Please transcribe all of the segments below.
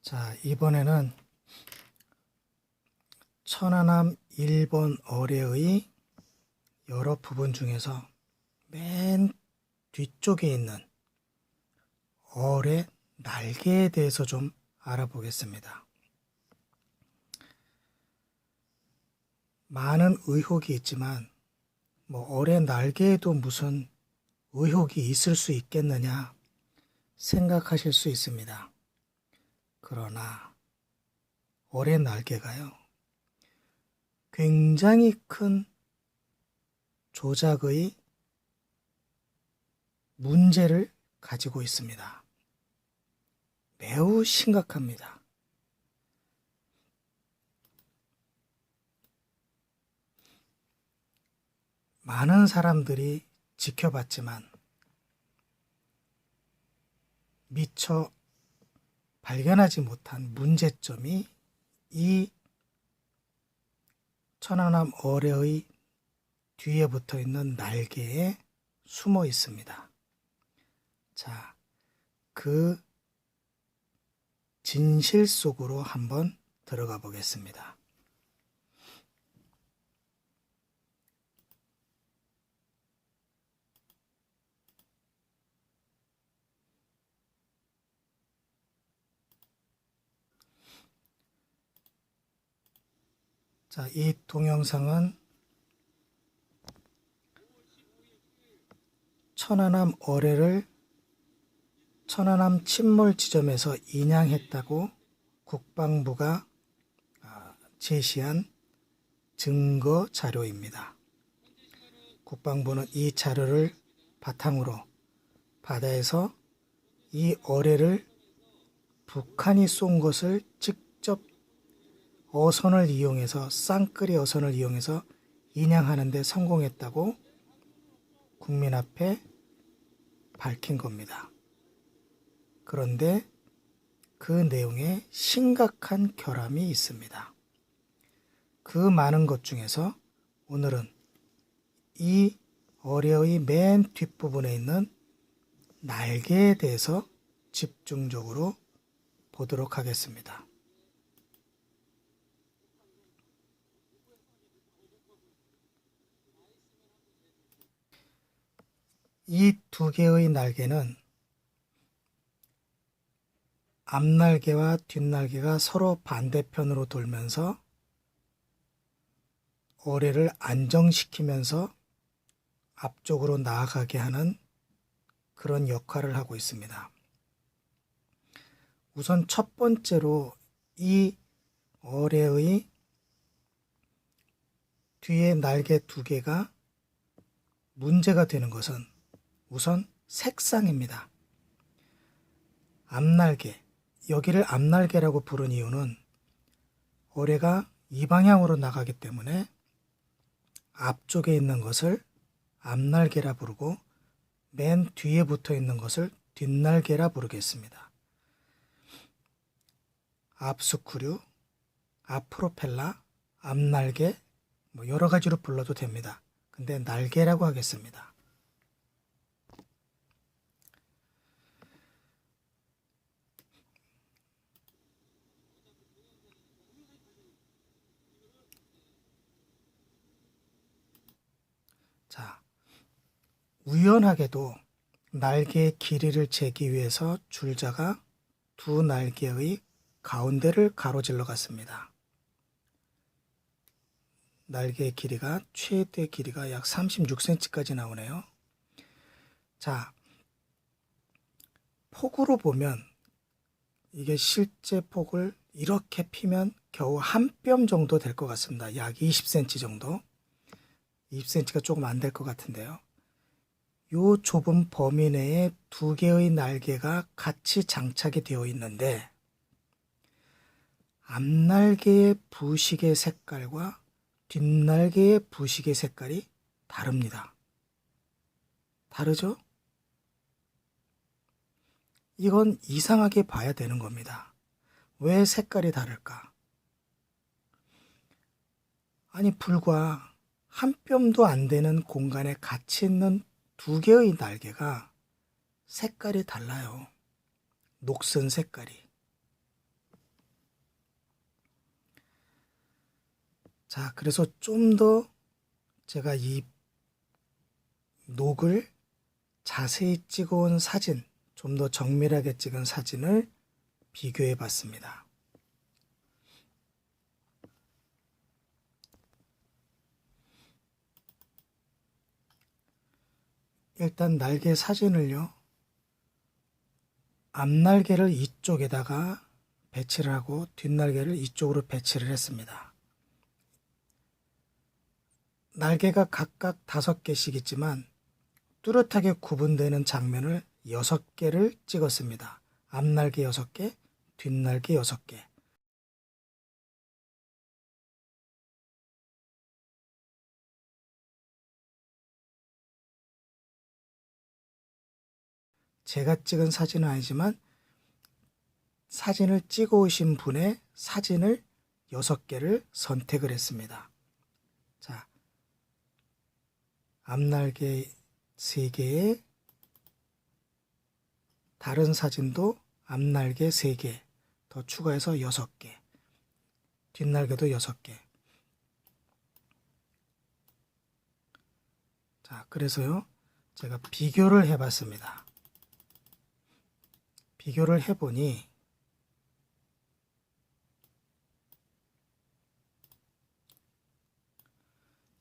자, 이번에는 천안함 1번 어뢰의 여러 부분 중에서 맨 뒤쪽에 있는 어뢰 날개에 대해서 좀 알아보겠습니다. 많은 의혹이 있지만 어뢰 날개에도 무슨 의혹이 있을 수 있겠느냐 생각하실 수 있습니다. 그러나 어뢰 날개가요, 굉장히 큰 조작의 문제를 가지고 있습니다. 매우 심각합니다. 많은 사람들이 지켜봤지만 미처 발견하지 못한 문제점이 이 천안함 어뢰의 뒤에 붙어 있는 날개에 숨어 있습니다. 자, 그 진실 속으로 한번 들어가 보겠습니다. 자, 이 동영상은 천안함 어뢰를 천안함 침몰 지점에서 인양했다고 국방부가 제시한 증거 자료입니다. 국방부는 이 자료를 바탕으로 바다에서 이 어뢰를 북한이 쏜 것을 직접 어선을 이용해서, 쌍끌이 어선을 이용해서 인양하는 데 성공했다고 국민 앞에 밝힌 겁니다. 그런데 그 내용에 심각한 결함이 있습니다. 그 많은 것 중에서 오늘은 이 어뢰의 맨 뒷부분에 있는 날개에 대해서 집중적으로 보도록 하겠습니다. 이 두 개의 날개는 앞날개와 뒷날개가 서로 반대편으로 돌면서 어뢰를 안정시키면서 앞쪽으로 나아가게 하는 그런 역할을 하고 있습니다. 우선 첫 번째로 이 어뢰의 뒤에 날개 두 개가 문제가 되는 것은 우선 색상입니다. 앞날개, 여기를 앞날개라고 부른 이유는 어뢰가 이 방향으로 나가기 때문에 앞쪽에 있는 것을 앞날개라 부르고 맨 뒤에 붙어 있는 것을 뒷날개라 부르겠습니다. 앞스크류, 앞프로펠러, 앞날개, 여러 가지로 불러도 됩니다. 근데 날개라고 하겠습니다. 자, 우연하게도 날개의 길이를 재기 위해서 줄자가 두 날개의 가운데를 가로질러 갔습니다. 날개의 길이가 최대 길이가 약 36cm까지 나오네요. 자, 폭으로 보면 이게 실제 폭을 이렇게 피면 겨우 한 뼘 정도 될 것 같습니다. 약 20cm 정도. 20cm가 조금 안 될 것 같은데요. 요 좁은 범위 내에 두 개의 날개가 같이 장착이 되어 있는데 앞날개의 부식의 색깔과 뒷날개의 부식의 색깔이 다릅니다. 다르죠? 이건 이상하게 봐야 되는 겁니다. 왜 색깔이 다를까? 아니, 불과 한 뼘도 안 되는 공간에 같이 있는 두 개의 날개가 색깔이 달라요. 녹슨 색깔이. 자, 그래서 좀 더 제가 이 녹을 자세히 찍어온 사진, 좀 더 정밀하게 찍은 사진을 비교해 봤습니다. 일단 날개 사진을요, 앞날개를 이쪽에다가 배치를 하고 뒷날개를 이쪽으로 배치를 했습니다. 날개가 각각 5개씩 있지만 뚜렷하게 구분되는 장면을 6개를 찍었습니다. 앞날개 6개, 뒷날개 6개. 제가 찍은 사진은 아니지만 사진을 찍어 오신 분의 사진을 6개를 선택을 했습니다. 자, 앞날개 3개에 다른 사진도 앞날개 3개 더 추가해서 6개, 뒷날개도 6개. 자, 그래서요, 제가 비교를 해봤습니다. 비교를 해보니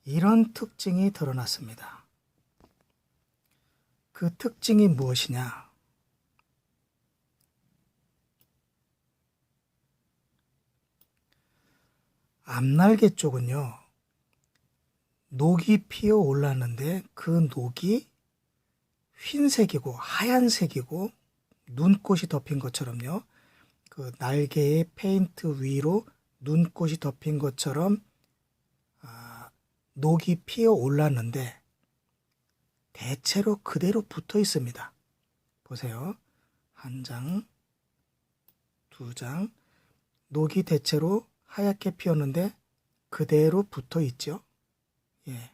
이런 특징이 드러났습니다. 그 특징이 무엇이냐? 앞날개 쪽은요, 녹이 피어 올랐는데 그 녹이 흰색이고 하얀색이고 눈꽃이 덮인 것처럼요, 그 날개의 페인트 위로 눈꽃이 덮인 것처럼 녹이 피어 올랐는데 대체로 그대로 붙어 있습니다. 보세요. 한 장, 2장, 녹이 대체로 하얗게 피었는데 그대로 붙어 있죠. 예.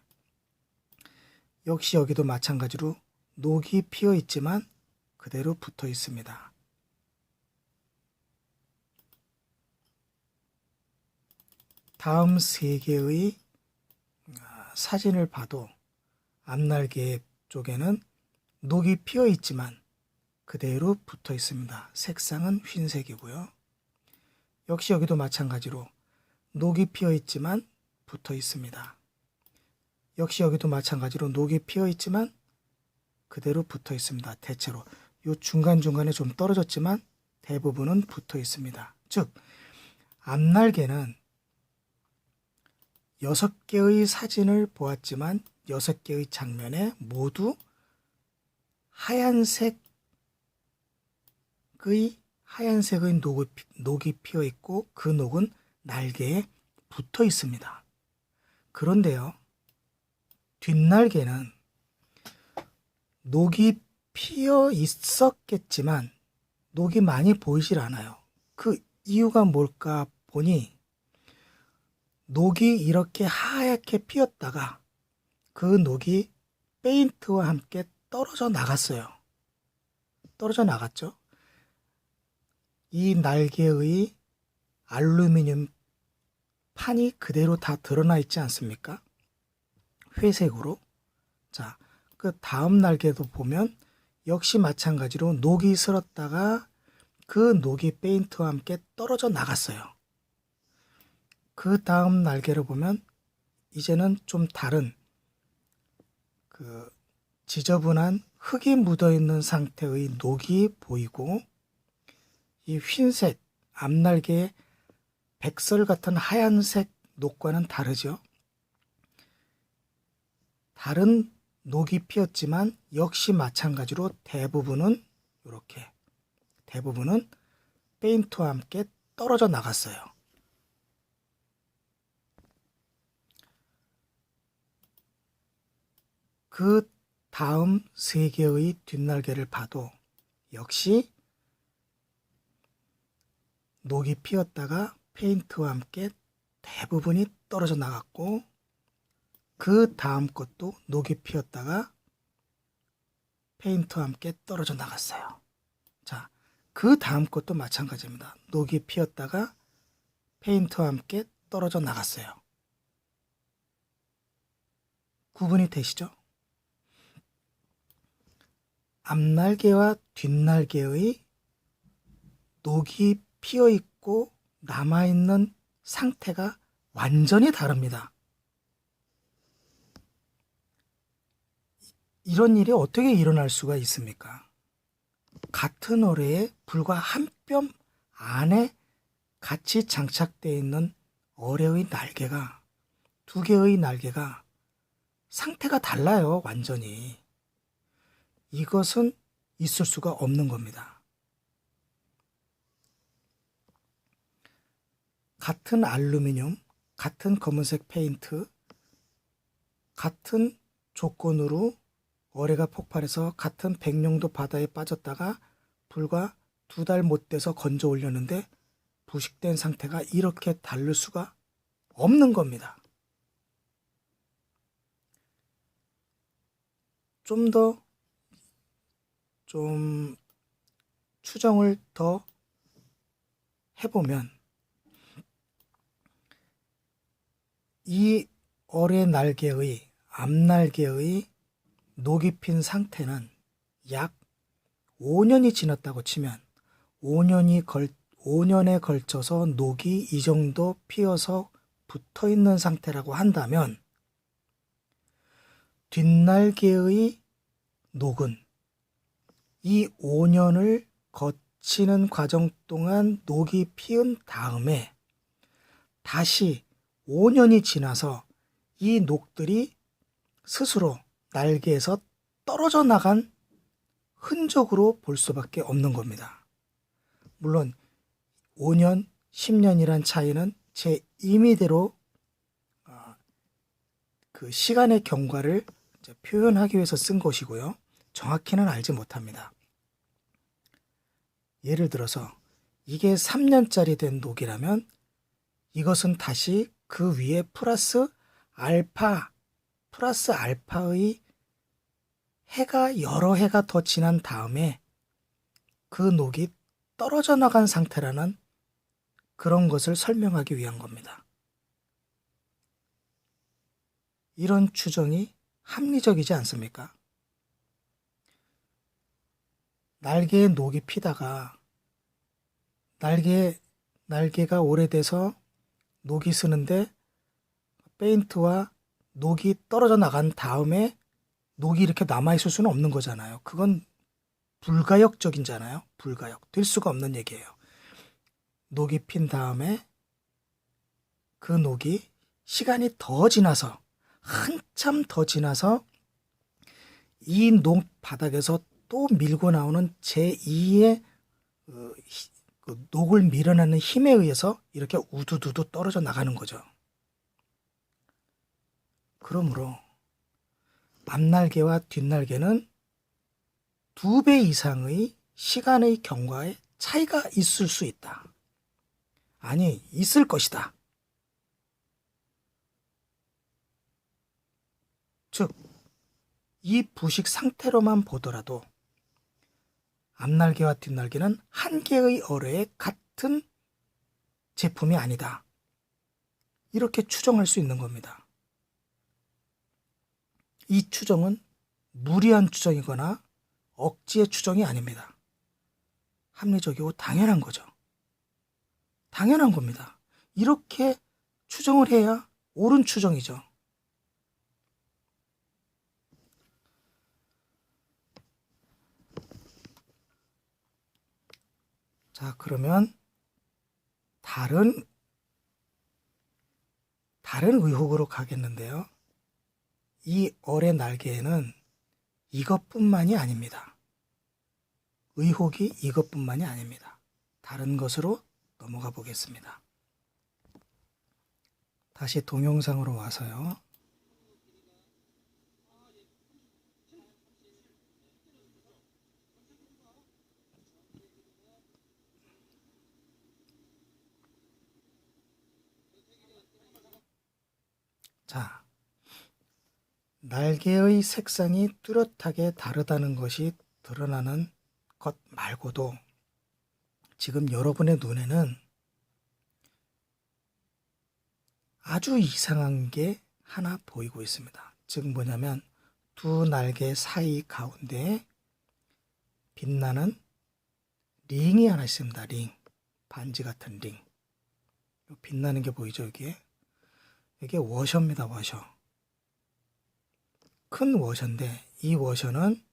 역시 여기도 마찬가지로 녹이 피어 있지만 그대로 붙어 있습니다. 다음 3개의 사진을 봐도 앞날개 쪽에는 녹이 피어 있지만 그대로 붙어 있습니다. 색상은 흰색이고요. 역시 여기도 마찬가지로 녹이 피어 있지만 붙어 있습니다. 역시 여기도 마찬가지로 녹이 피어 있지만 그대로 붙어 있습니다. 대체로 이 중간중간에 좀 떨어졌지만 대부분은 붙어 있습니다. 즉, 앞날개는 6개의 사진을 보았지만 6개의 장면에 모두 하얀색의 녹이 피어 있고 그 녹은 날개에 붙어 있습니다. 그런데요, 뒷날개는 녹이 피어 있었겠지만 녹이 많이 보이질 않아요. 그 이유가 뭘까 보니 녹이 이렇게 하얗게 피었다가 그 녹이 페인트와 함께 떨어져 나갔어요. 떨어져 나갔죠. 이 날개의 알루미늄 판이 그대로 다 드러나 있지 않습니까? 회색으로. 자, 그 다음 날개도 보면 역시 마찬가지로 녹이 슬었다가 그 녹이 페인트와 함께 떨어져 나갔어요. 그 다음 날개를 보면 이제는 좀 다른 그 지저분한 흙이 묻어 있는 상태의 녹이 보이고 이 흰색 앞날개의 백설 같은 하얀색 녹과는 다르죠. 다른 녹이 피었지만 역시 마찬가지로 대부분은 페인트와 함께 떨어져 나갔어요. 그 다음 3개의 뒷날개를 봐도 역시 녹이 피었다가 페인트와 함께 대부분이 떨어져 나갔고 그 다음 것도 녹이 피었다가 페인트와 함께 떨어져 나갔어요. 자, 그 다음 것도 마찬가지입니다. 녹이 피었다가 페인트와 함께 떨어져 나갔어요. 구분이 되시죠? 앞날개와 뒷날개의 녹이 피어 있고 남아있는 상태가 완전히 다릅니다. 이런 일이 어떻게 일어날 수가 있습니까? 같은 어뢰에 불과 한 뼘 안에 같이 장착되어 있는 어뢰의 날개가, 두 개의 날개가 상태가 달라요, 완전히. 이것은 있을 수가 없는 겁니다. 같은 알루미늄, 같은 검은색 페인트, 같은 조건으로 어뢰가 폭발해서 같은 백령도 바다에 빠졌다가 불과 2달 못 돼서 건져 올렸는데 부식된 상태가 이렇게 다를 수가 없는 겁니다. 좀 추정을 더 해보면 이 어뢰 날개의 앞날개의 녹이 핀 상태는 약 5년이 지났다고 치면 5년에 걸쳐서 녹이 이 정도 피어서 붙어 있는 상태라고 한다면 뒷날개의 녹은 이 5년을 거치는 과정 동안 녹이 피운 다음에 다시 5년이 지나서 이 녹들이 스스로 날개에서 떨어져 나간 흔적으로 볼 수밖에 없는 겁니다. 물론 5년, 10년이란 차이는 제 임의대로 그 시간의 경과를 표현하기 위해서 쓴 것이고요. 정확히는 알지 못합니다. 예를 들어서 이게 3년짜리 된 녹이라면 이것은 다시 그 위에 플러스 알파의 해가 여러 해가 더 지난 다음에 그 녹이 떨어져 나간 상태라는 그런 것을 설명하기 위한 겁니다. 이런 추정이 합리적이지 않습니까? 날개에 녹이 피다가 날개가 오래돼서 녹이 쓰는데 페인트와 녹이 떨어져 나간 다음에 녹이 이렇게 남아있을 수는 없는 거잖아요. 그건 불가역적이잖아요. 될 수가 없는 얘기예요. 녹이 핀 다음에 그 녹이 시간이 더 지나서 한참 더 지나서 이 녹 바닥에서 또 밀고 나오는 제2의 녹을 밀어내는 힘에 의해서 이렇게 우두두두 떨어져 나가는 거죠. 그러므로 앞날개와 뒷날개는 2배 이상의 시간의 경과에 차이가 있을 수 있다. 아니, 있을 것이다. 즉, 이 부식 상태로만 보더라도 앞날개와 뒷날개는 한 개의 어뢰에 같은 제품이 아니다. 이렇게 추정할 수 있는 겁니다. 이 추정은 무리한 추정이거나 억지의 추정이 아닙니다. 합리적이고 당연한 거죠. 당연한 겁니다. 이렇게 추정을 해야 옳은 추정이죠. 자, 그러면 다른 의혹으로 가겠는데요. 이 어뢰 날개에는 이것뿐만이 아닙니다. 의혹이 이것뿐만이 아닙니다. 다른 것으로 넘어가 보겠습니다. 다시 동영상으로 와서요. 자, 날개의 색상이 뚜렷하게 다르다는 것이 드러나는 것 말고도 지금 여러분의 눈에는 아주 이상한 게 하나 보이고 있습니다. 즉 뭐냐면 두 날개 사이 가운데에 빛나는 링이 하나 있습니다. 링. 반지 같은 링. 빛나는 게 보이죠, 여기에? 이게 워셔입니다, 워셔. 큰 워셔인데 이 워셔는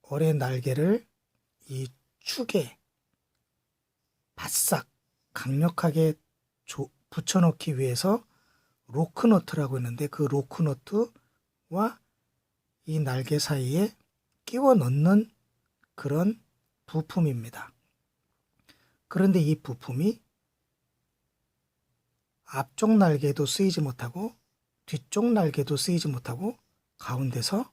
어뢰 날개를 이 축에 바싹 강력하게 붙여넣기 위해서 로크너트라고 했는데 그 로크너트와 이 날개 사이에 끼워 넣는 그런 부품입니다. 그런데 이 부품이 앞쪽 날개도 쓰이지 못하고 뒤쪽 날개도 쓰이지 못하고 가운데서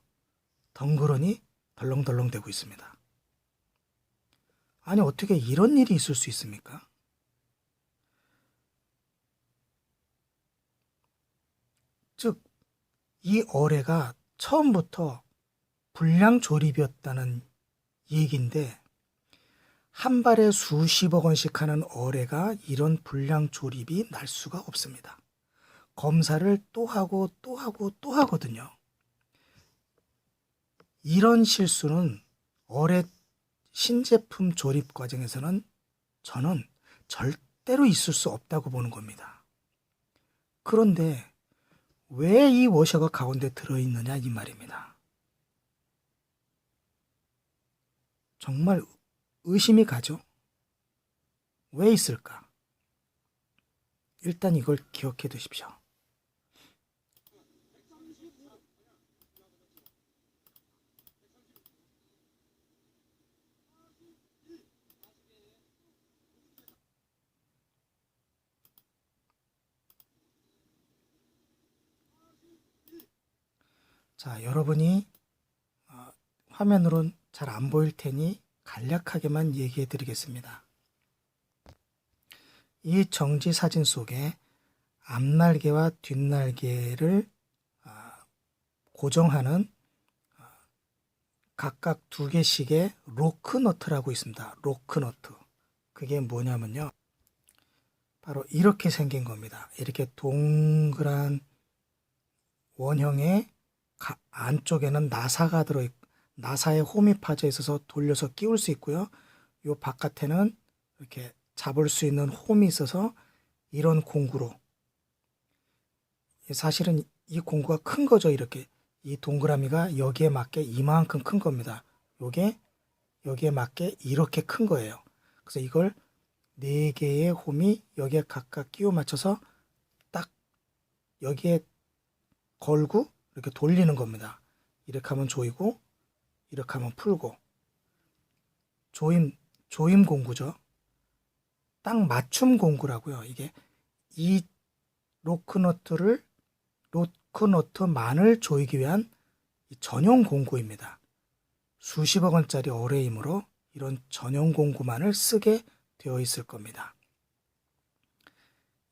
덩그러니 덜렁덜렁 되고 있습니다. 아니 어떻게 이런 일이 있을 수 있습니까? 즉 이 어뢰가 처음부터 불량 조립이었다는 얘기인데 한 발에 수십억 원씩 하는 어뢰가 이런 불량 조립이 날 수가 없습니다. 검사를 또 하고 또 하고 또 하거든요. 이런 실수는 어뢰 신제품 조립 과정에서는 저는 절대로 있을 수 없다고 보는 겁니다. 그런데 왜 이 워셔가 가운데 들어있느냐 이 말입니다. 정말 의심이 가죠. 왜 있을까? 일단 이걸 기억해 두십시오. 자, 여러분이 화면으로는 잘 안 보일 테니 간략하게만 얘기해 드리겠습니다. 이 정지 사진 속에 앞날개와 뒷날개를 고정하는 각각 두 개씩의 로크너트라고 있습니다. 로크너트. 그게 뭐냐면요. 바로 이렇게 생긴 겁니다. 이렇게 동그란 원형의 안쪽에는 나사가 들어있고 나사에 홈이 파져 있어서 돌려서 끼울 수 있고요. 요 바깥에는 이렇게 잡을 수 있는 홈이 있어서 이런 공구로 사실은 이 공구가 큰 거죠. 이렇게 이 동그라미가 여기에 맞게 이만큼 큰 겁니다. 요게 여기에 맞게 이렇게 큰 거예요. 그래서 이걸 4개의 홈이 여기에 각각 끼워 맞춰서 딱 여기에 걸고 이렇게 돌리는 겁니다. 이렇게 하면 조이고 이렇게 하면 풀고 조임 공구죠. 딱 맞춤 공구라고요. 이게 이 로크너트만을 조이기 위한 전용 공구입니다. 수십억 원짜리 어뢰이므로 이런 전용 공구만을 쓰게 되어 있을 겁니다.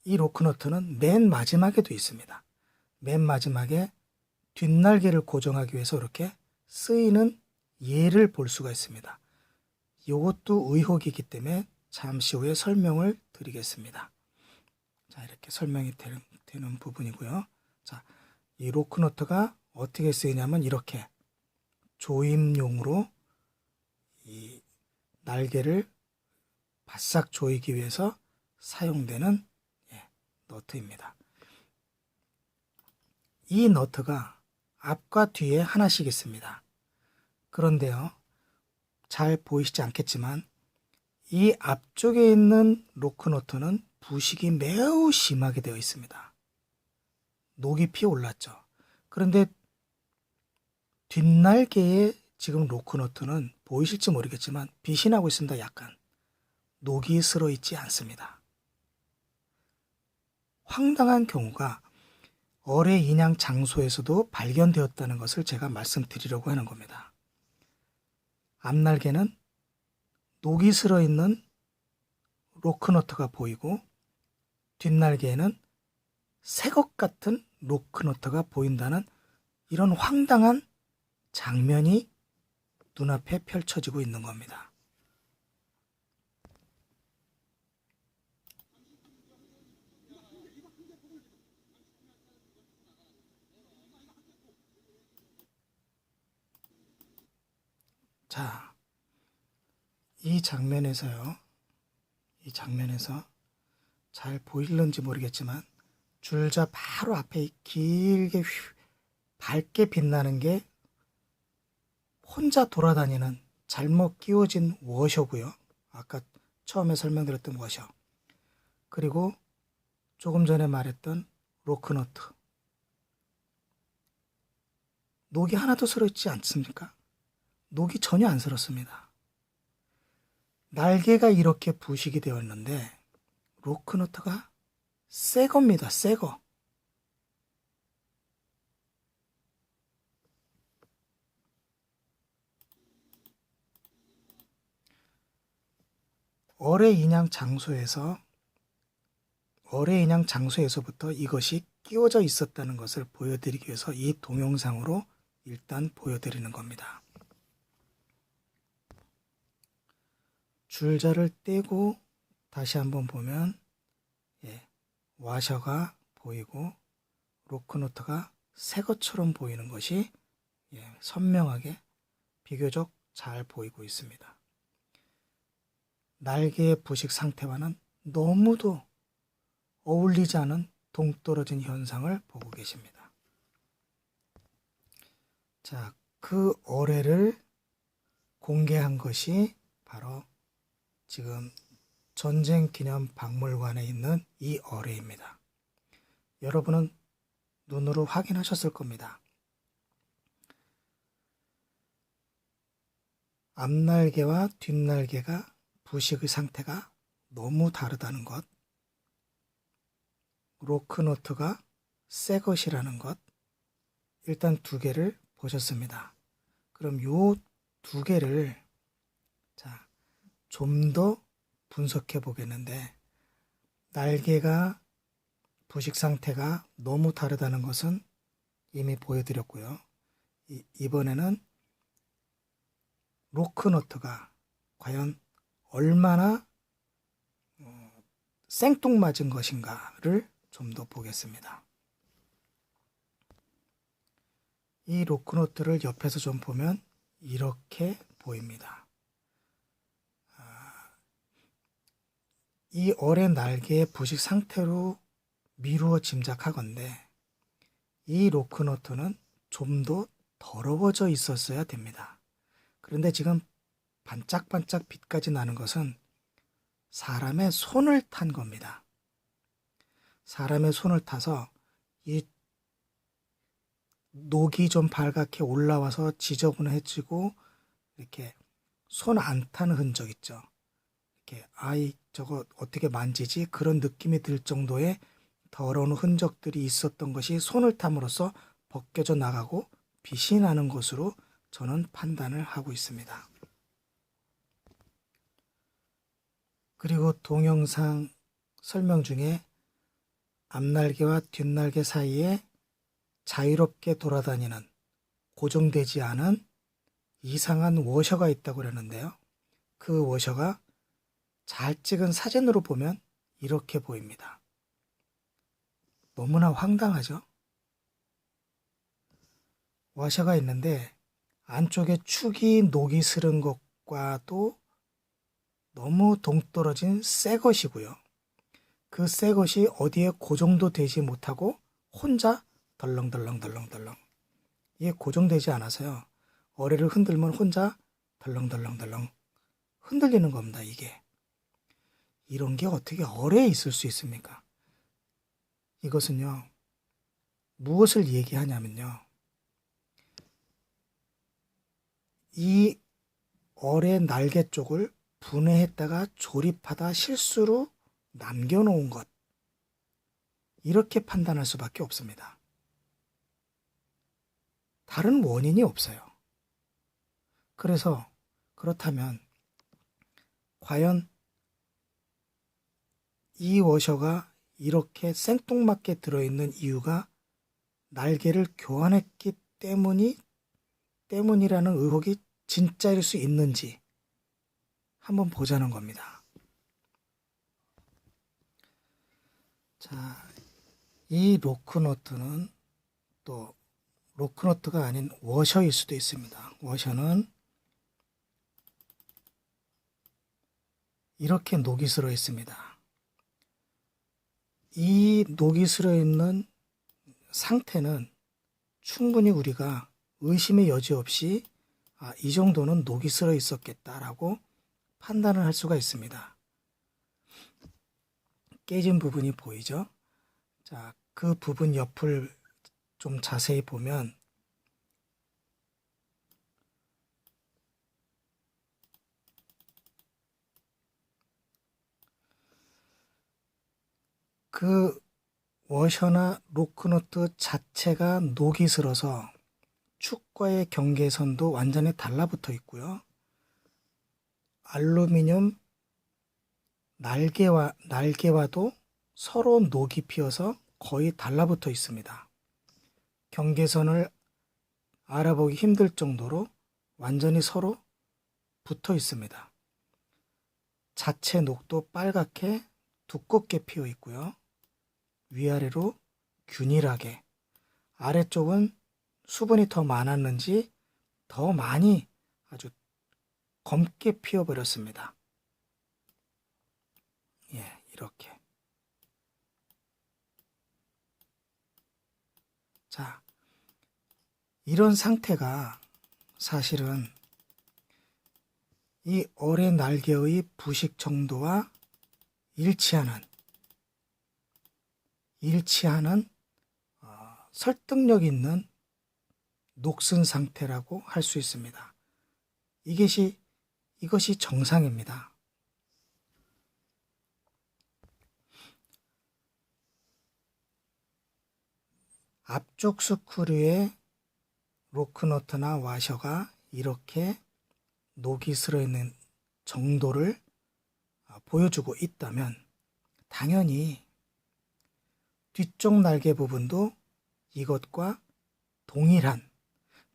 이 로크너트는 맨 마지막에도 있습니다. 맨 마지막에 뒷날개를 고정하기 위해서 이렇게 쓰이는 예를 볼 수가 있습니다. 이것도 의혹이기 때문에 잠시 후에 설명을 드리겠습니다. 자, 이렇게 설명이 되는 부분이고요. 자, 이 로크너트가 어떻게 쓰이냐면 이렇게 조임용으로 이 날개를 바싹 조이기 위해서 사용되는 너트입니다. 이 너트가 앞과 뒤에 하나씩 있습니다. 그런데요, 잘 보이시지 않겠지만 이 앞쪽에 있는 로크너트는 부식이 매우 심하게 되어 있습니다. 녹이 피어 올랐죠. 그런데 뒷날개에 지금 로크너트는 보이실지 모르겠지만 빛이 나고 있습니다. 약간 녹이 슬어 있지 않습니다. 황당한 경우가 어뢰 인양 장소에서도 발견되었다는 것을 제가 말씀드리려고 하는 겁니다. 앞날개는 녹이 슬어 있는 로크너트가 보이고 뒷날개에는 새것 같은 로크너트가 보인다는 이런 황당한 장면이 눈앞에 펼쳐지고 있는 겁니다. 자, 이 장면에서요. 이 장면에서 잘 보일런지 모르겠지만 줄자 바로 앞에 길게 밝게 빛나는 게 혼자 돌아다니는 잘못 끼워진 워셔고요. 아까 처음에 설명드렸던 워셔. 그리고 조금 전에 말했던 로크너트. 녹이 하나도 슬어있지 않습니까? 녹이 전혀 안 슬었습니다. 날개가 이렇게 부식이 되었는데 로크너트가 새 겁니다. 새 거. 어뢰 인양 장소에서부터 이것이 끼워져 있었다는 것을 보여드리기 위해서 이 동영상으로 일단 보여드리는 겁니다. 줄자를 떼고 다시 한번 보면 와셔가 보이고 로크너트가 새 것처럼 보이는 것이 선명하게 비교적 잘 보이고 있습니다. 날개의 부식 상태와는 너무도 어울리지 않은 동떨어진 현상을 보고 계십니다. 자, 그 어뢰를 공개한 것이 바로 지금 전쟁기념박물관에 있는 이 어뢰입니다. 여러분은 눈으로 확인하셨을 겁니다. 앞날개와 뒷날개가 부식의 상태가 너무 다르다는 것, 로크너트가 새 것이라는 것, 일단 두 개를 보셨습니다. 그럼 요 두 개를 좀 더 분석해 보겠는데, 날개가 부식 상태가 너무 다르다는 것은 이미 보여드렸고요. 이번에는 로크너트가 과연 얼마나 생뚱맞은 것인가를 좀 더 보겠습니다. 이 로크너트를 옆에서 좀 보면 이렇게 보입니다. 이 어뢰 날개의 부식 상태로 미루어 짐작하건대 이 로크너트는 좀 더 더러워져 있었어야 됩니다. 그런데 지금 반짝반짝 빛까지 나는 것은 사람의 손을 탄 겁니다. 사람의 손을 타서 이 녹이 좀 발갛게 올라와서 지저분해지고 이렇게 손 안 탄 흔적 있죠. 이렇게 저거 어떻게 만지지? 그런 느낌이 들 정도의 더러운 흔적들이 있었던 것이 손을 탐으로써 벗겨져 나가고 빛이 나는 것으로 저는 판단을 하고 있습니다. 그리고 동영상 설명 중에 앞날개와 뒷날개 사이에 자유롭게 돌아다니는 고정되지 않은 이상한 워셔가 있다고 그러는데요. 그 워셔가 잘 찍은 사진으로 보면 이렇게 보입니다. 너무나 황당하죠? 워셔가 있는데 안쪽에 축이 녹이 스른 것과도 너무 동떨어진 새 것이고요. 그 새 것이 어디에 고정도 되지 못하고 혼자 덜렁덜렁 이게 고정되지 않아서요. 어뢰를 흔들면 혼자 덜렁덜렁 흔들리는 겁니다. 이게 이런 게 어떻게 어뢰에 있을 수 있습니까? 이것은요, 무엇을 얘기하냐면요, 이 어뢰 날개 쪽을 분해했다가 조립하다 실수로 남겨놓은 것, 이렇게 판단할 수밖에 없습니다. 다른 원인이 없어요. 그래서 그렇다면 과연 이 워셔가 이렇게 생뚱맞게 들어있는 이유가 날개를 교환했기 때문이라는 의혹이 진짜일 수 있는지 한번 보자는 겁니다. 자, 이 로크너트는 또 로크너트가 아닌 워셔일 수도 있습니다. 워셔는 이렇게 녹이 슬어 있습니다. 이 녹이 슬어 있는 상태는 충분히 우리가 의심의 여지 없이 이 정도는 녹이 슬어 있었겠다라고 판단을 할 수가 있습니다. 깨진 부분이 보이죠? 자, 그 부분 옆을 좀 자세히 보면 그 워셔나 로크너트 자체가 녹이 슬어서 축과의 경계선도 완전히 달라붙어 있고요. 알루미늄 날개와도 서로 녹이 피어서 거의 달라붙어 있습니다. 경계선을 알아보기 힘들 정도로 완전히 서로 붙어 있습니다. 자체 녹도 빨갛게 두껍게 피어 있고요. 위아래로 균일하게, 아래쪽은 수분이 더 많았는지 더 많이 아주 검게 피어버렸습니다. 예, 이렇게. 자, 이런 상태가 사실은 이 어뢰 날개의 부식 정도와 일치하는 설득력 있는 녹슨 상태라고 할 수 있습니다. 이것이 정상입니다. 앞쪽 스크류에 로크너트나 와셔가 이렇게 녹이 슬어 있는 정도를 보여주고 있다면 당연히 뒤쪽 날개 부분도 이것과 동일한,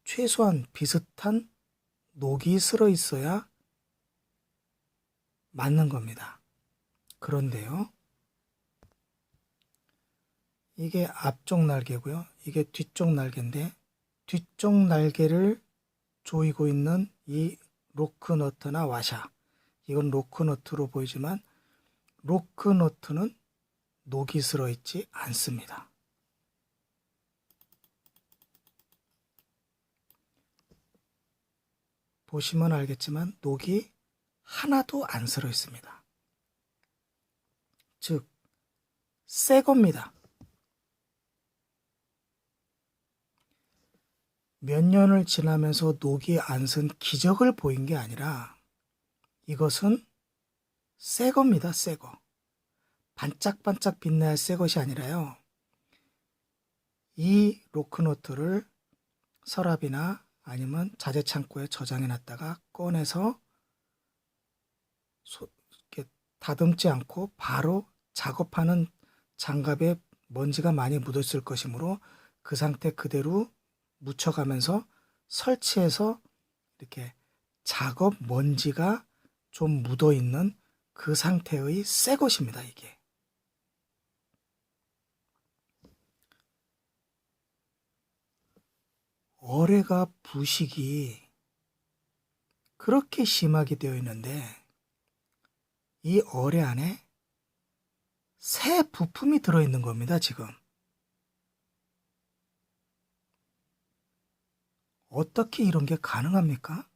최소한 비슷한 녹이 슬어 있어야 맞는 겁니다. 그런데요, 이게 앞쪽 날개고요. 이게 뒤쪽 날개인데 뒤쪽 날개를 조이고 있는 이 로크너트나 와샤, 이건 로크너트로 보이지만 로크너트는 녹이 슬어 있지 않습니다. 보시면 알겠지만 녹이 하나도 안 슬어 있습니다. 즉, 새 겁니다. 몇 년을 지나면서 녹이 안 쓴 기적을 보인 게 아니라 이것은 새 겁니다. 새 거. 반짝반짝 빛날 새 것이 아니라요. 이 로크너트를 서랍이나 아니면 자재 창고에 저장해 놨다가 꺼내서 이렇게 다듬지 않고 바로 작업하는 장갑에 먼지가 많이 묻었을 것이므로 그 상태 그대로 묻혀가면서 설치해서 이렇게 작업 먼지가 좀 묻어 있는 그 상태의 새 것입니다. 이게. 어뢰가 부식이 그렇게 심하게 되어 있는데 이 어뢰 안에 새 부품이 들어있는 겁니다. 지금. 어떻게 이런 게 가능합니까?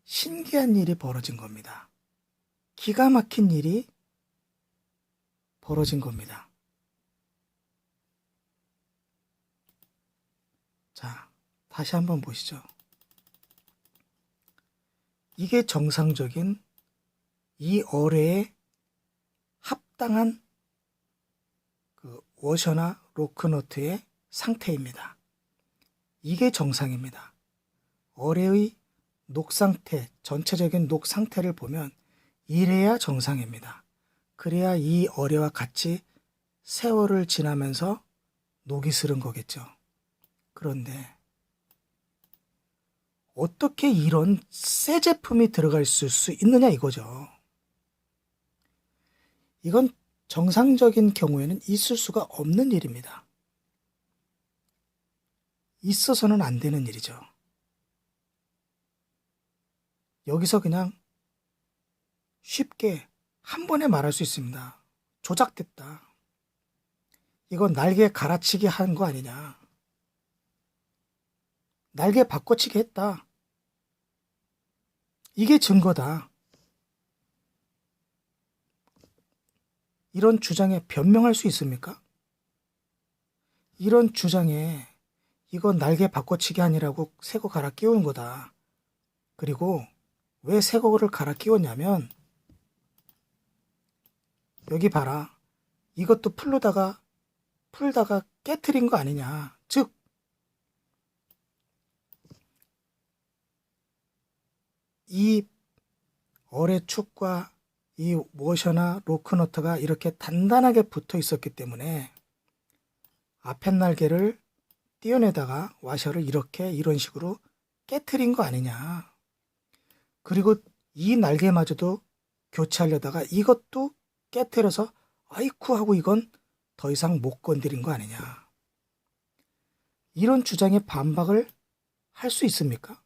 신기한 일이 벌어진 겁니다. 기가 막힌 일이 벌어진 겁니다. 자, 다시 한번 보시죠. 이게 정상적인 이 어뢰에 합당한 그 워셔나 로크너트의 상태입니다. 이게 정상입니다. 어뢰의 녹 상태, 전체적인 녹 상태를 보면 이래야 정상입니다. 그래야 이 어뢰와 같이 세월을 지나면서 녹이 슬은 거겠죠. 그런데 어떻게 이런 새 제품이 들어갈 수 있느냐 이거죠. 이건 정상적인 경우에는 있을 수가 없는 일입니다. 있어서는 안 되는 일이죠. 여기서 그냥 쉽게 한 번에 말할 수 있습니다. 조작됐다. 이건 날개 갈아치기 한 거 아니냐. 날개 바꿔치기 했다. 이게 증거다. 이런 주장에 변명할 수 있습니까? 이런 주장에 이건 날개 바꿔치기 아니라고 새거 갈아 끼운 거다. 그리고 왜 새거를 갈아 끼웠냐면 여기 봐라. 이것도 풀다가 깨트린 거 아니냐. 즉 이 어뢰 축과 이 워셔나 로크너트가 이렇게 단단하게 붙어 있었기 때문에 앞에 날개를 띄어내다가 와셔를 이런 식으로 깨트린 거 아니냐. 그리고 이 날개마저도 교체하려다가 이것도 깨트려서 아이쿠 하고 이건 더 이상 못 건드린 거 아니냐. 이런 주장에 반박을 할 수 있습니까?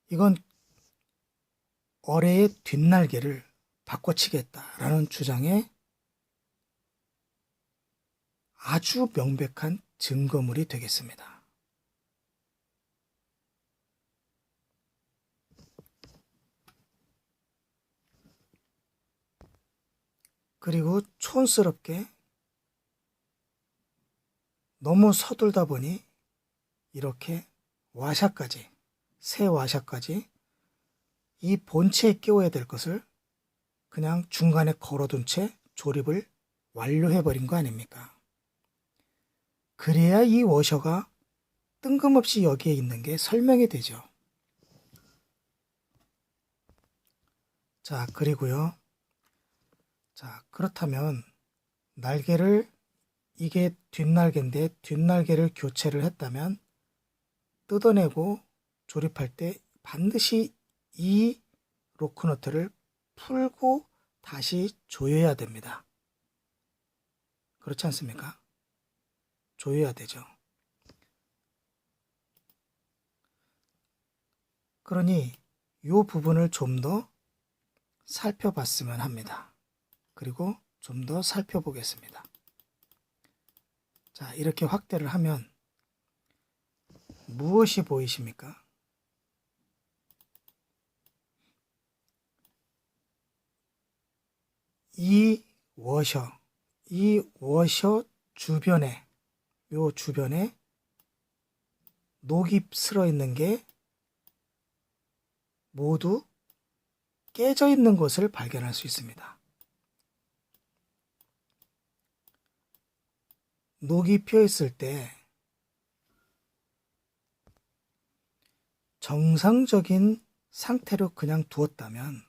이건 어뢰의 뒷날개를 바꿔치겠다라는 주장에 아주 명백한 증거물이 되겠습니다. 그리고 촌스럽게 너무 서둘다 보니 이렇게 와샤까지, 새 와샤까지 이 본체에 끼워야 될 것을 그냥 중간에 걸어둔 채 조립을 완료해버린 거 아닙니까? 그래야 이 워셔가 뜬금없이 여기에 있는 게 설명이 되죠. 자, 그리고요. 자, 그렇다면 날개를 이게 뒷날개인데 뒷날개를 교체를 했다면 뜯어내고 조립할 때 반드시 이 로크너트를 풀고 다시 조여야 됩니다. 그렇지 않습니까? 조여야 되죠. 그러니 이 부분을 좀 더 살펴봤으면 합니다. 그리고 좀 더 살펴보겠습니다. 자, 이렇게 확대를 하면 무엇이 보이십니까? 이 워셔 주변에, 요 주변에 녹이 슬어 있는 게 모두 깨져 있는 것을 발견할 수 있습니다. 녹이 피어 있을 때 정상적인 상태로 그냥 두었다면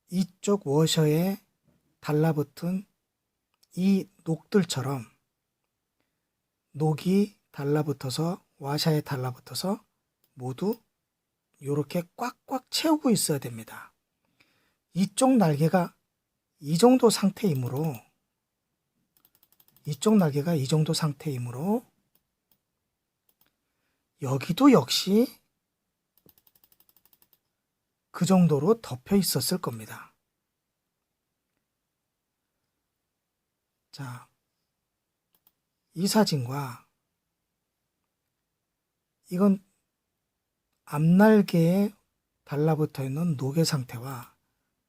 이쪽 워셔에 달라붙은 이 녹들처럼 녹이 달라붙어서 와샤에 달라붙어서 모두 이렇게 꽉꽉 채우고 있어야 됩니다. 이쪽 날개가 이 정도 상태이므로 여기도 역시 그 정도로 덮여 있었을 겁니다. 자, 이 사진과 이건 앞날개에 달라붙어 있는 녹의 상태와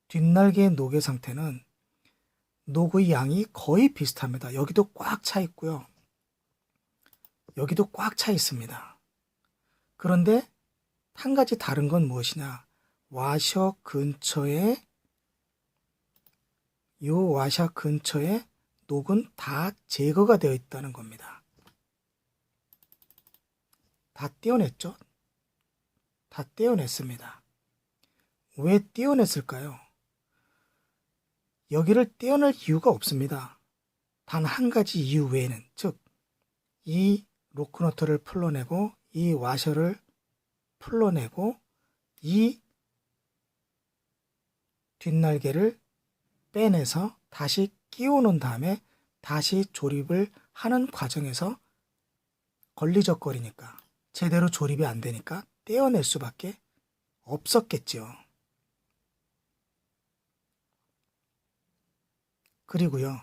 뒷날개의 녹의 상태는 녹의 양이 거의 비슷합니다. 여기도 꽉 차 있고요. 여기도 꽉 차 있습니다. 그런데 한 가지 다른 건 무엇이냐? 와셔 근처에 녹은 다 제거가 되어 있다는 겁니다. 다 떼어냈죠? 다 떼어냈습니다. 왜 떼어냈을까요? 여기를 떼어낼 이유가 없습니다. 단 한 가지 이유 외에는, 즉 이 로크너트를 풀러내고 이 와셔를 풀러내고 이 뒷날개를 빼내서 다시 끼우는 다음에 다시 조립을 하는 과정에서 걸리적거리니까 제대로 조립이 안 되니까 떼어낼 수밖에 없었겠죠. 그리고요,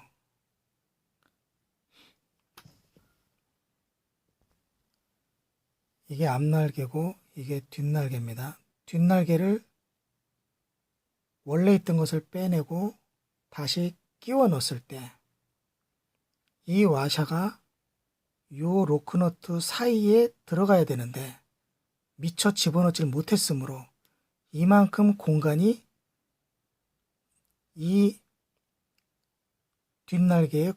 이게 앞날개고 이게 뒷날개입니다. 뒷날개를 원래 있던 것을 빼내고 다시 끼워 넣었을 때 이 와샤가 요 로크너트 사이에 들어가야 되는데 미처 집어넣질 못했으므로 이만큼 공간이 이 뒷날개에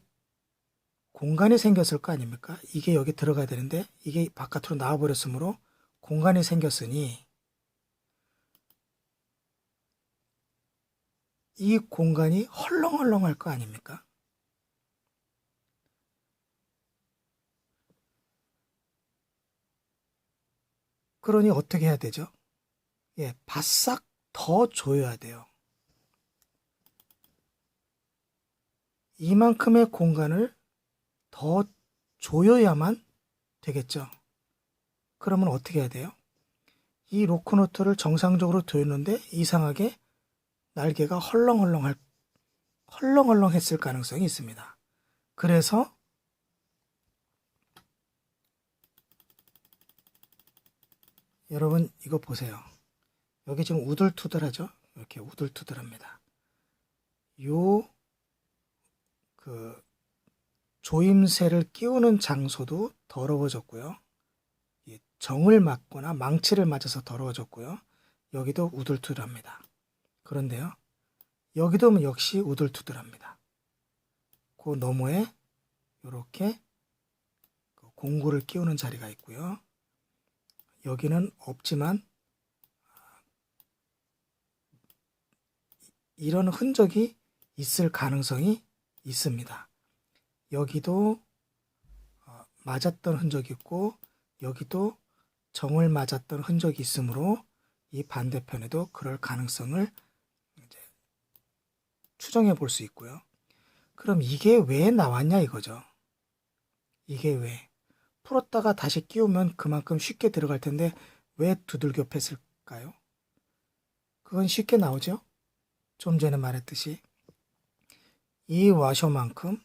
공간이 생겼을 거 아닙니까? 이게 여기 들어가야 되는데 이게 바깥으로 나와버렸으므로 공간이 생겼으니 이 공간이 헐렁헐렁할 거 아닙니까? 그러니 어떻게 해야 되죠? 예, 바싹 더 조여야 돼요. 이만큼의 공간을 더 조여야만 되겠죠. 그러면 어떻게 해야 돼요? 이 로크너트를 정상적으로 조였는데 이상하게 날개가 헐렁헐렁했을 가능성이 있습니다. 그래서 여러분 이거 보세요. 여기 지금 우들투들하죠? 이렇게 우들투들합니다. 요 조임새를 끼우는 장소도 더러워졌고요. 정을 맞거나 망치를 맞아서 더러워졌고요. 여기도 우들투들합니다. 그런데요, 여기도 역시 우들투들합니다. 그 너머에 이렇게 공구를 끼우는 자리가 있고요. 여기는 없지만 이런 흔적이 있을 가능성이 있습니다. 여기도 맞았던 흔적이 있고 여기도 정을 맞았던 흔적이 있으므로 이 반대편에도 그럴 가능성을 이제 추정해 볼 수 있고요. 그럼 이게 왜 나왔냐 이거죠. 이게 왜? 풀었다가 다시 끼우면 그만큼 쉽게 들어갈 텐데 왜 두들겨 팼을까요? 그건 쉽게 나오죠. 좀 전에 말했듯이 이 와셔만큼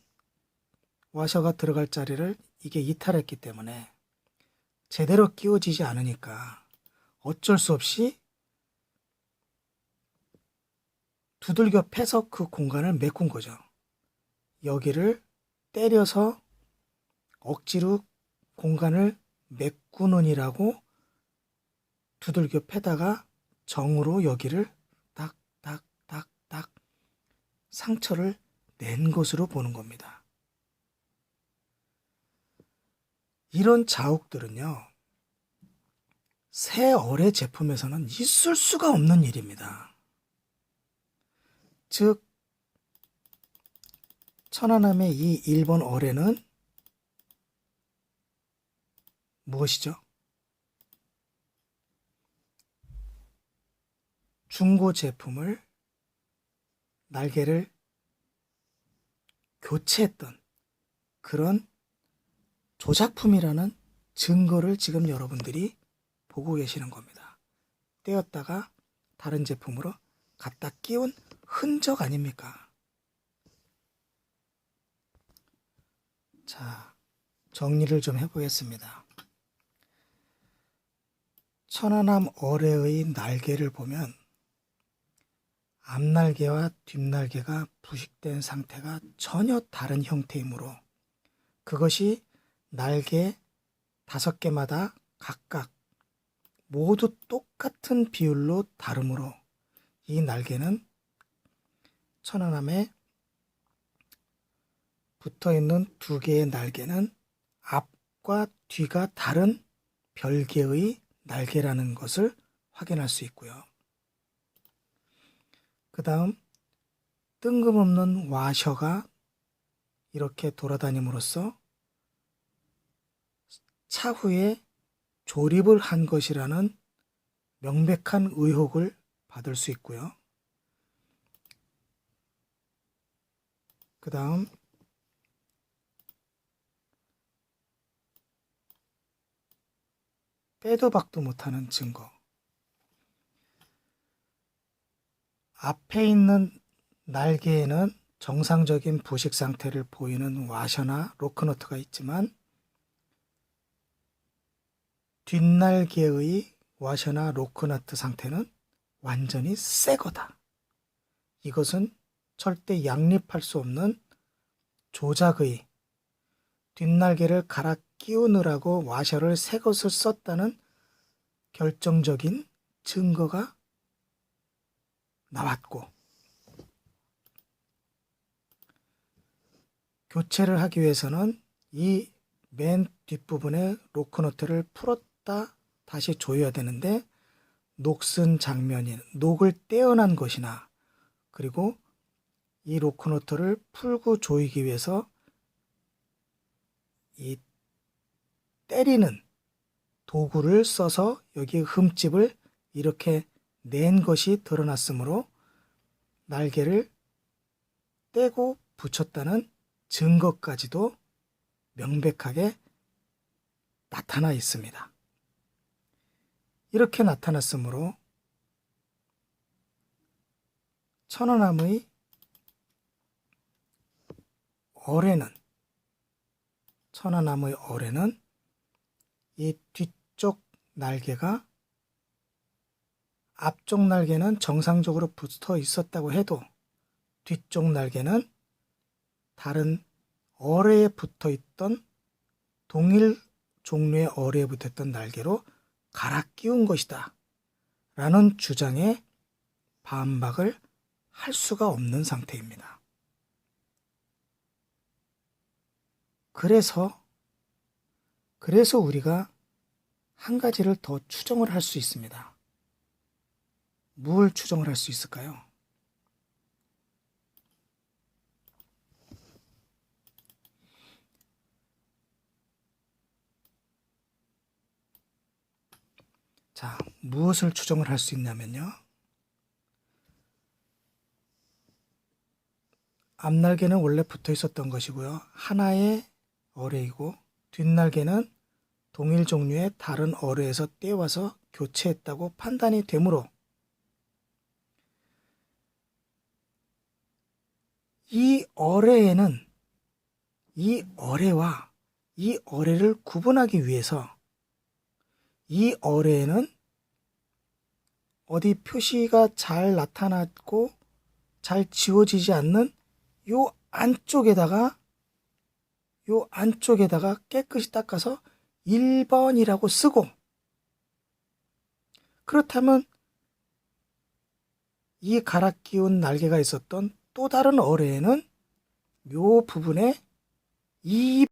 와셔가 들어갈 자리를 이게 이탈했기 때문에 제대로 끼워지지 않으니까 어쩔 수 없이 두들겨 패서 그 공간을 메꾼 거죠. 여기를 때려서 억지로 공간을 메꾸느니라고 두들겨 패다가 정으로 여기를 딱딱딱딱 상처를 낸 것으로 보는 겁니다. 이런 자욱들은요, 새 어뢰 제품에서는 있을 수가 없는 일입니다. 즉, 천안함의 이 1번 어뢰는 무엇이죠? 중고 제품을 날개를 교체했던 그런 조작품이라는 증거를 지금 여러분들이 보고 계시는 겁니다. 떼었다가 다른 제품으로 갖다 끼운 흔적 아닙니까? 자, 정리를 좀 해보겠습니다. 천안함 어뢰의 날개를 보면 앞날개와 뒷날개가 부식된 상태가 전혀 다른 형태이므로 그것이 날개 5개마다 각각 모두 똑같은 비율로 다르므로 이 날개는 천안함에 붙어있는 2개의 날개는 앞과 뒤가 다른 별개의 날개라는 것을 확인할 수 있고요. 그 다음 뜬금없는 와셔가 이렇게 돌아다님으로써 차후에 조립을 한 것이라는 명백한 의혹을 받을 수 있고요. 그 다음 빼도 박도 못하는 증거. 앞에 있는 날개에는 정상적인 부식 상태를 보이는 와셔나 로크너트가 있지만 뒷날개의 와셔나 로크너트 상태는 완전히 새 거다. 이것은 절대 양립할 수 없는 조작의, 뒷날개를 갈아 끼우느라고 와셔를 새 것을 썼다는 결정적인 증거가 나왔고, 교체를 하기 위해서는 이 맨 뒷부분에 로크너트를 풀었다 다시 조여야 되는데, 녹슨 장면인, 녹을 떼어난 것이나, 그리고 이 로크너트를 풀고 조이기 위해서 이 때리는 도구를 써서 여기 흠집을 이렇게 낸 것이 드러났으므로 날개를 떼고 붙였다는 증거까지도 명백하게 나타나 있습니다. 이렇게 나타났으므로 천연암의 어뢰는 이 뒤쪽 날개가 앞쪽 날개는 정상적으로 붙어 있었다고 해도 뒤쪽 날개는 다른 어뢰에 붙어 있던 동일 종류의 어뢰에 붙어 있던 날개로 갈아 끼운 것이다 라는 주장에 반박을 할 수가 없는 상태입니다. 그래서 우리가 한 가지를 더 추정을 할 수 있습니다. 뭘 추정을 할 수 있을까요? 자, 무엇을 추정을 할 수 있냐면요. 앞날개는 원래 붙어 있었던 것이고요. 하나의 어뢰이고 뒷날개는 동일 종류의 다른 어뢰에서 떼와서 교체했다고 판단이 되므로 이 어뢰에는 이 어뢰와 이 어뢰를 구분하기 위해서 이 어뢰에는 어디 표시가 잘 나타났고 잘 지워지지 않는 요 안쪽에다가 깨끗이 닦아서 1번이라고 쓰고, 그렇다면 이 갈아 끼운 날개가 있었던 또 다른 어뢰에는 요 부분에 2